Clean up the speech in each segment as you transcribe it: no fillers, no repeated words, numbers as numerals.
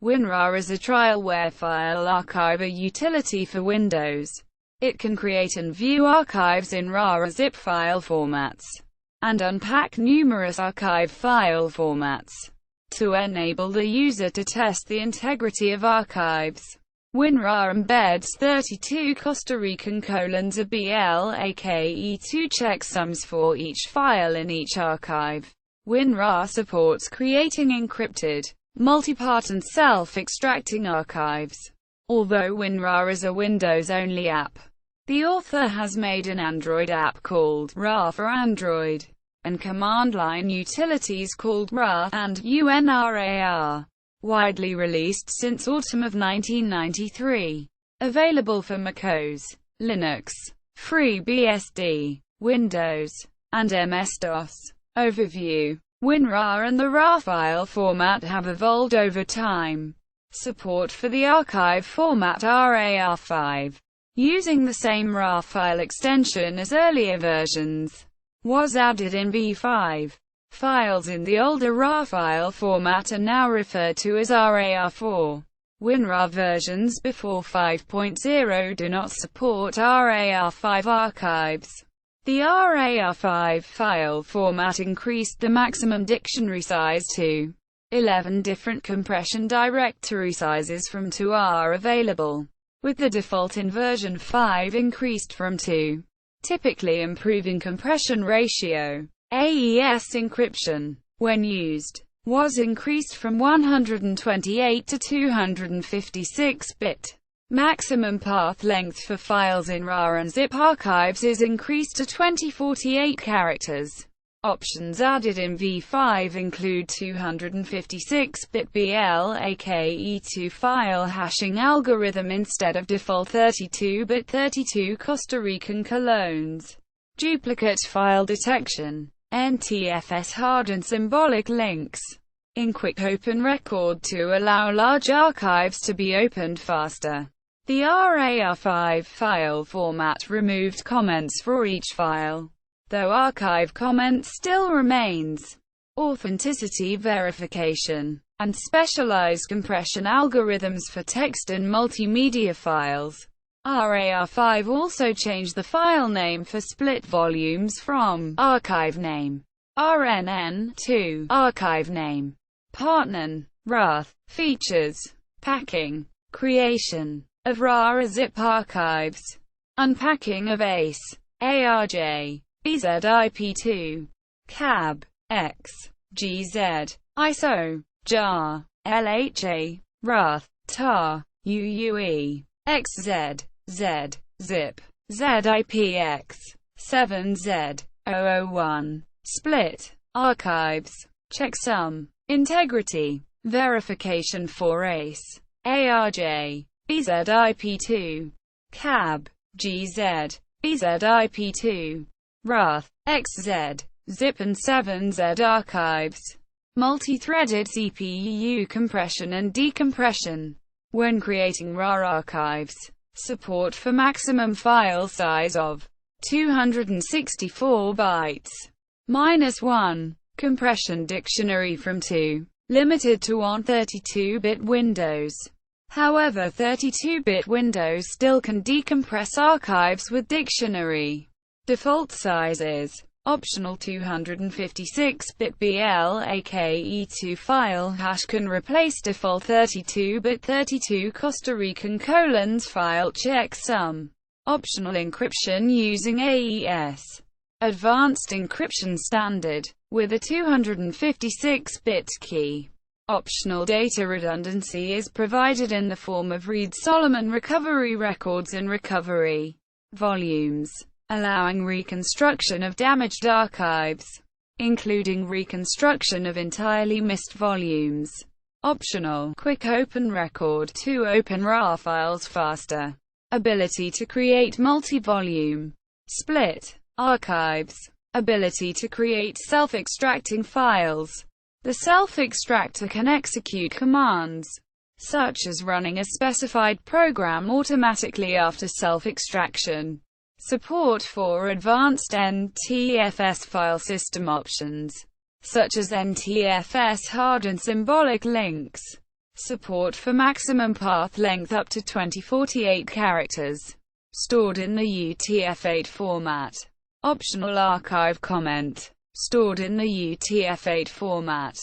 WinRAR is a trialware file archiver utility for Windows. It can create and view archives in RAR zip file formats, and unpack numerous archive file formats, to enable the user to test the integrity of archives. WinRAR embeds 32 Costa Rican colons of BLAKE2 checksums for each file in each archive. WinRAR supports creating encrypted, multi-part and self-extracting archives. Although WinRAR is a Windows-only app, the author has made an Android app called RAR for Android, and command-line utilities called RAR and UNRAR, widely released since autumn of 1993. Available for macOS, Linux, FreeBSD, Windows, and MS-DOS. Overview. WinRAR and the RAR file format have evolved over time. Support for the archive format RAR5, using the same RAR file extension as earlier versions, was added in V5. Files in the older RAR file format are now referred to as RAR4. WinRAR versions before 5.0 do not support RAR5 archives. The RAR5 file format increased the maximum dictionary size to 11 different compression directory sizes from 2 are available, with the default in version 5 increased from 2, typically improving compression ratio. AES encryption, when used, was increased from 128 to 256-bit. Maximum path length for files in RAR and zip archives is increased to 2048 characters. Options added in V5 include 256-bit BLAKE2 file hashing algorithm instead of default 32-bit 32 Costa Rican colons, duplicate file detection, NTFS hard and symbolic links in quick open record to allow large archives to be opened faster. The RAR5 file format removed comments for each file, though archive comments still remains. Authenticity verification, and specialized compression algorithms for text and multimedia files. RAR5 also changed the file name for split volumes from archive name, RNN, to archive name, partner, RAR. Features: packing, creation of RAR zip archives, unpacking of ACE, ARJ, BZIP2, CAB, X, GZ, ISO, JAR, LHA, RAR, TAR, UUE, XZ, Z, ZIP, ZIPX, 7Z, 001, split, archives, checksum, integrity, verification for ACE, ARJ, BZIP2, CAB, GZ, BZIP2, RAR, XZ, ZIP and 7Z archives. Multi-threaded CPU compression and decompression. When creating RAR archives, support for maximum file size of 264 bytes. -1. Compression dictionary from 2. Limited to 132-bit Windows. However, 32-bit Windows still can decompress archives with dictionary. Default sizes. Optional 256-bit BLAKE2 file hash can replace default 32-bit 32 Costa Rican colons file checksum. Optional encryption using AES. Advanced encryption standard, with a 256-bit key. Optional data redundancy is provided in the form of Reed-Solomon recovery records and recovery volumes, allowing reconstruction of damaged archives, including reconstruction of entirely missed volumes. Optional quick open record to open RAR files faster. Ability to create multi-volume, split, archives. Ability to create self-extracting files. The self-extractor can execute commands, such as running a specified program automatically after self-extraction. Support for advanced NTFS file system options, such as NTFS hard and symbolic links. Support for maximum path length up to 2048 characters. Stored in the UTF-8 format. Optional archive comment. Stored in the UTF-8 format.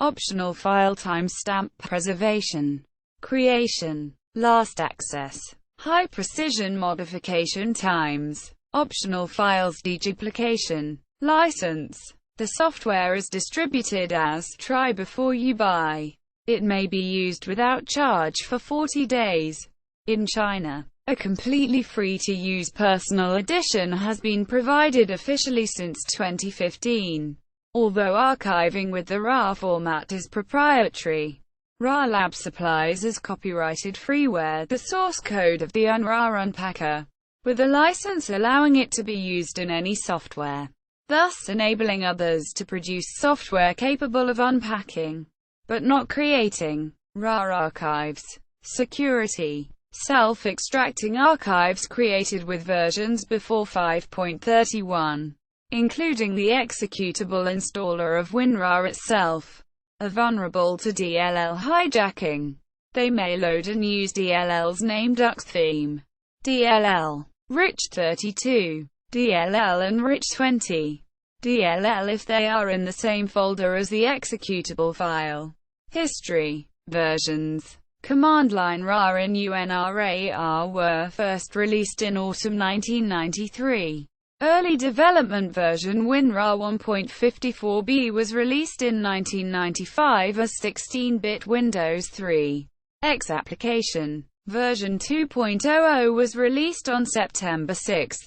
Optional file timestamp preservation. Creation. Last access. High precision modification times. Optional files deduplication. License. The software is distributed as try before you buy. It may be used without charge for 40 days. In China, a completely free-to-use personal edition has been provided officially since 2015. Although archiving with the RAR format is proprietary, RAR Lab supplies as copyrighted freeware the source code of the UNRAR unpacker, with a license allowing it to be used in any software, thus enabling others to produce software capable of unpacking, but not creating, RAR archives. Security. Self-extracting archives created with versions before 5.31, including the executable installer of WinRAR itself, are vulnerable to DLL hijacking. They may load and use DLL's named UX theme, DLL, rich32, DLL and rich20, DLL if they are in the same folder as the executable file. History. Versions. Command line RAR and UNRAR were first released in autumn 1993. Early development version WinRAR 1.54b was released in 1995 as 16-bit Windows 3.x application. Version 2.00 was released on September 6,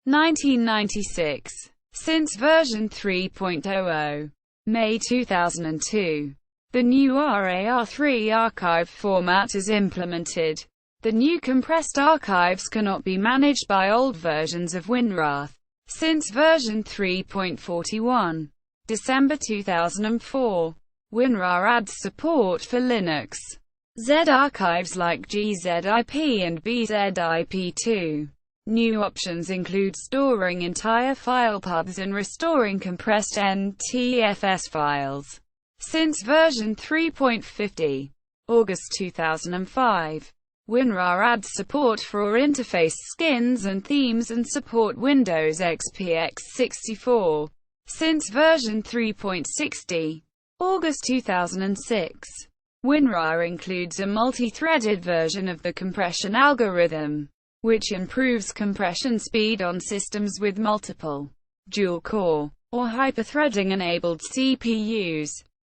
1996. Since version 3.00, May 2002, the new RAR3 archive format is implemented. The new compressed archives cannot be managed by old versions of WinRAR. Since version 3.41, December 2004, WinRAR adds support for Linux Z archives like gzip and bzip2. New options include storing entire file paths and restoring compressed NTFS files. Since version 3.50, August 2005, WinRAR adds support for interface skins and themes and support Windows XP x64. Since version 3.60, August 2006, WinRAR includes a multi-threaded version of the compression algorithm, which improves compression speed on systems with multiple, dual-core, or hyper-threading-enabled CPUs.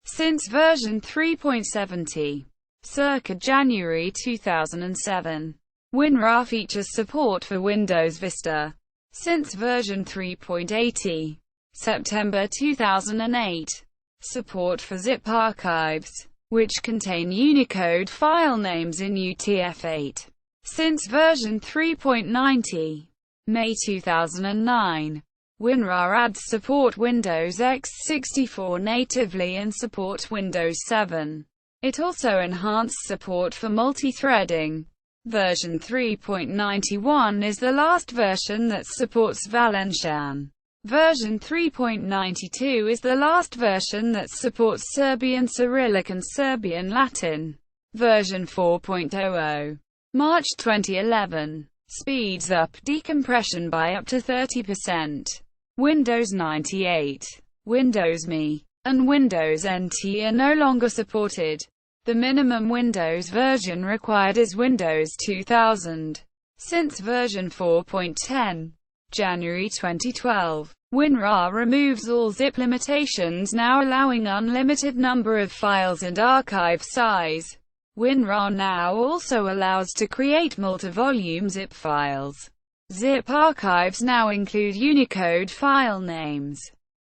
Since version 3.70, circa January 2007, WinRAR features support for Windows Vista. Since version 3.80, September 2008, support for zip archives, which contain Unicode file names in UTF-8. Since version 3.90, May 2009, WinRAR adds support Windows x64 natively and support Windows 7. It also enhanced support for multi-threading. Version 3.91 is the last version that supports Valencian. Version 3.92 is the last version that supports Serbian Cyrillic and Serbian Latin. Version 4.00, March 2011, speeds up decompression by up to 30%. Windows 98, Windows ME, and Windows NT are no longer supported. The minimum Windows version required is Windows 2000. Since version 4.10, January 2012, WinRAR removes all zip limitations, now allowing unlimited number of files and archive size. WinRAR now also allows to create multi-volume zip files. Zip archives now include Unicode file names.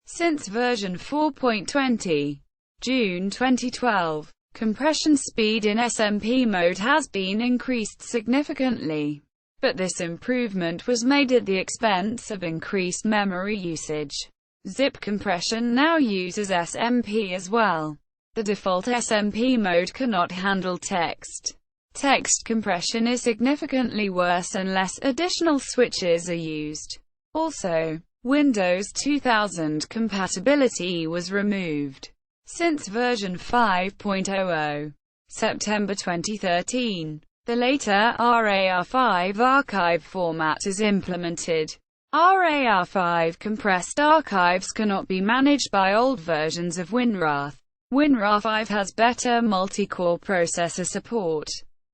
Since version 4.20, June 2012, compression speed in SMP mode has been increased significantly. But this improvement was made at the expense of increased memory usage. Zip compression now uses SMP as well. The default SMP mode cannot handle text. Text compression is significantly worse unless additional switches are used. Also, Windows 2000 compatibility was removed. Since version 5.00, September 2013. The later RAR5 archive format is implemented. RAR5 compressed archives cannot be managed by old versions of WinRAR. WinRAR 5 has better multi-core processor support,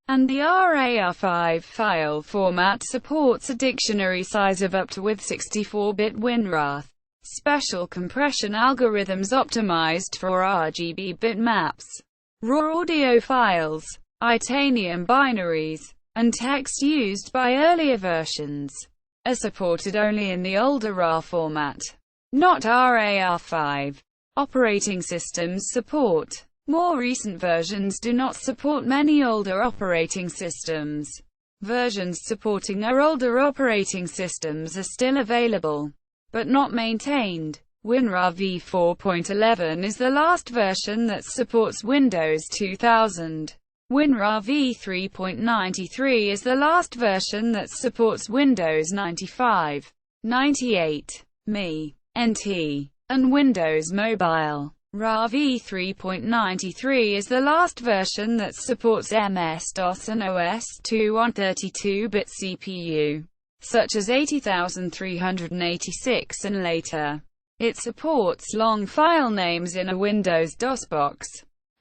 and the RAR5 file format supports a dictionary size of up to with 64-bit WinRAR. Special compression algorithms optimized for RGB bitmaps, raw audio files, Itanium binaries, and text used by earlier versions are supported only in the older RAR format, not RAR5. Operating systems support. More recent versions do not support many older operating systems. Versions supporting older operating systems are still available, but not maintained. WinRAR v4.11 is the last version that supports Windows 2000. WinRAR v3.93 is the last version that supports Windows 95, 98, ME, NT, and Windows Mobile. RAR v3.93 is the last version that supports MS-DOS and OS/2 on 32-bit CPU, such as 80386 and later. It supports long file names in a Windows DOS box,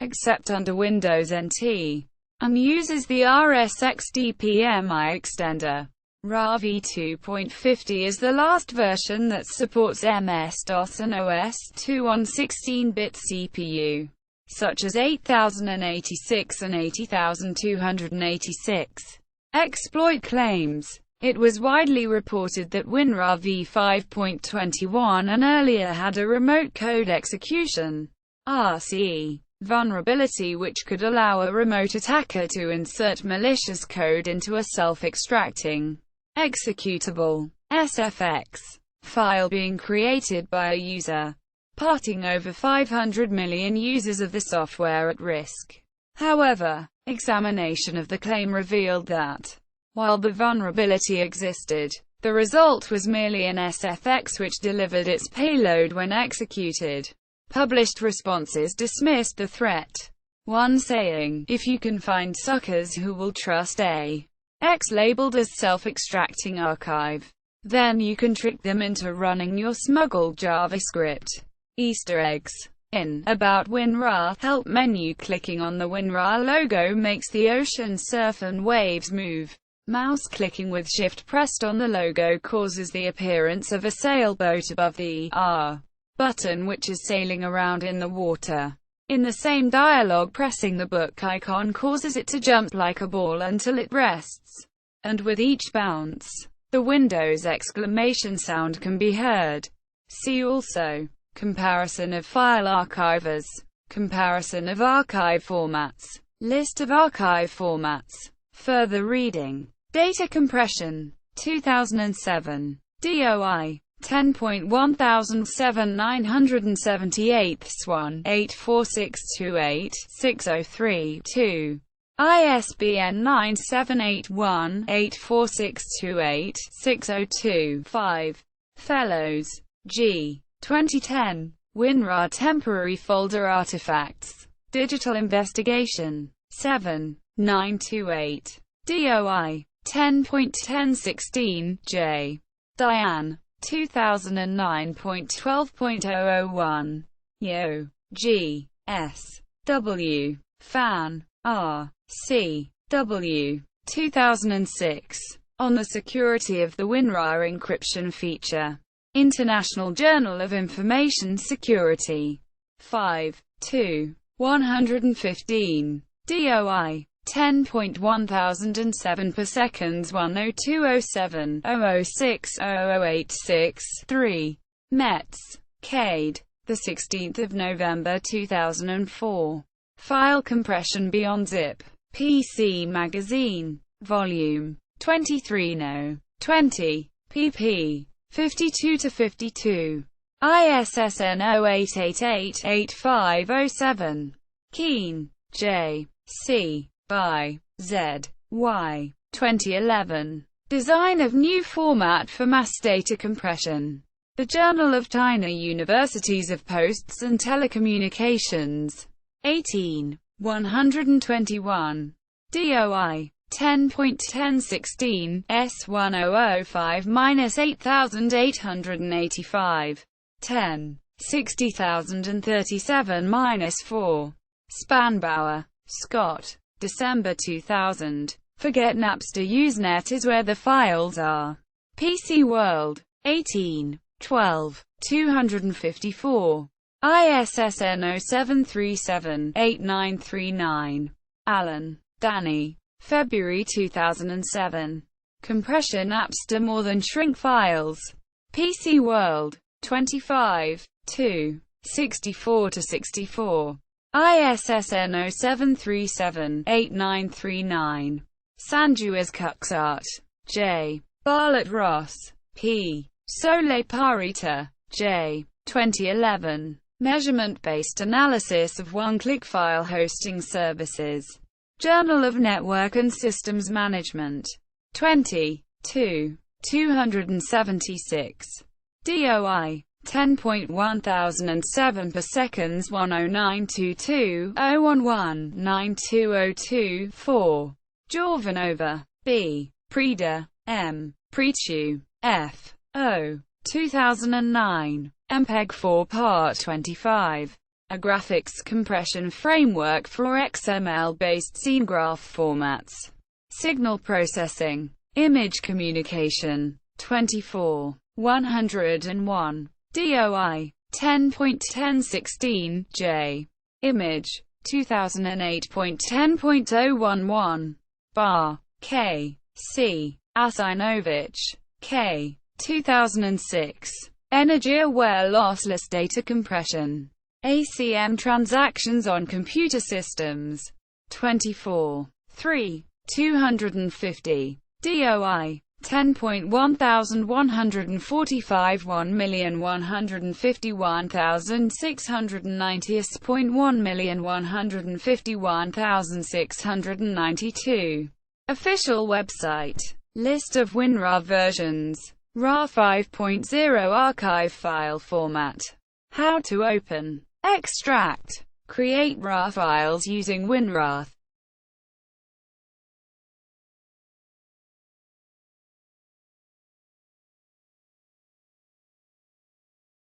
except under Windows NT, and uses the RSXDPMI extender. RAR v2.50 is the last version that supports MS-DOS and OS/2 on 16-bit CPU, such as 8086 and 80286. Exploit claims. It was widely reported that WinRAR v5.21 and earlier had a remote code execution (RCE) vulnerability which could allow a remote attacker to insert malicious code into a self-extracting executable SFX file being created by a user, putting over 500 million users of the software at risk. However, examination of the claim revealed that, while the vulnerability existed, the result was merely an SFX which delivered its payload when executed. Published responses dismissed the threat, one saying, "If you can find suckers who will trust a X labeled as self-extracting archive, then you can trick them into running your smuggled JavaScript." Easter eggs. In About WinRAR help menu, clicking on the WinRAR logo makes the ocean surf and waves move. Mouse clicking with shift pressed on the logo causes the appearance of a sailboat above the R button which is sailing around in the water. In the same dialog, pressing the book icon causes it to jump like a ball until it rests, and with each bounce, the Windows exclamation sound can be heard. See also: comparison of file archivers, comparison of archive formats, list of archive formats. Further reading. Data compression. 2007. DOI 10.17778 84628 603 2. ISBN 9781 84628 602 5. Fellows, G. 2010. WinRAR Temporary Folder Artifacts. Digital Investigation. 7. 928. DOI 10.1016 J. Diane. 2009.12.001. Yo. G. S. W. Fan. R. C. W. 2006. On the Security of the WinRAR Encryption Feature. International Journal of Information Security. 5. 2. 115. DOI 10.1007 per seconds 10207 006 0086 3. Metz, Cade. The 16th of November 2004. File Compression Beyond Zip. PC Magazine. Volume 23 No. 20. pp. 52-52. ISSN 0888-8507. Keen, J. C. by Z. Y. 2011. Design of new format for mass data compression. The Journal of China Universities of Posts and Telecommunications. 18. 121. DOI 10.1016 S1005-8885 10 60037-4 Spanbauer, Scott. December 2000. Forget Napster, Usenet is where the files are. PC World. 18 12 254. ISSN 0737-8939. Allen, Danny. February 2007. Compression Napster more than shrink files. PC World. 25 2 64-64. ISSN 0737-8939. Sanjuas Cuxart. J. Bartlett Ross. P. Sole Parita. J. 2011. Measurement-based analysis of one-click file hosting services. Journal of Network and Systems Management. 20 2 276. DOI 10.1007 per seconds 10922-011-9202 4. Jorvanova, B. Preda, M. Pretu, F. O. 2009. MPEG 4 Part 25. A graphics compression framework for XML-based scene graph formats. Signal processing. Image communication. 24 101. DOI 10.1016 J. Image 2008.10.011. Bar K. C. Asinovich, K. 2006. Energy-aware lossless data compression. ACM transactions on computer systems. 24 3 250. DOI 10.1145 1151151,692. Official website. List of WinRAR versions. RAR 5.0 archive file format. How to open, extract, create RAR files using WinRAR.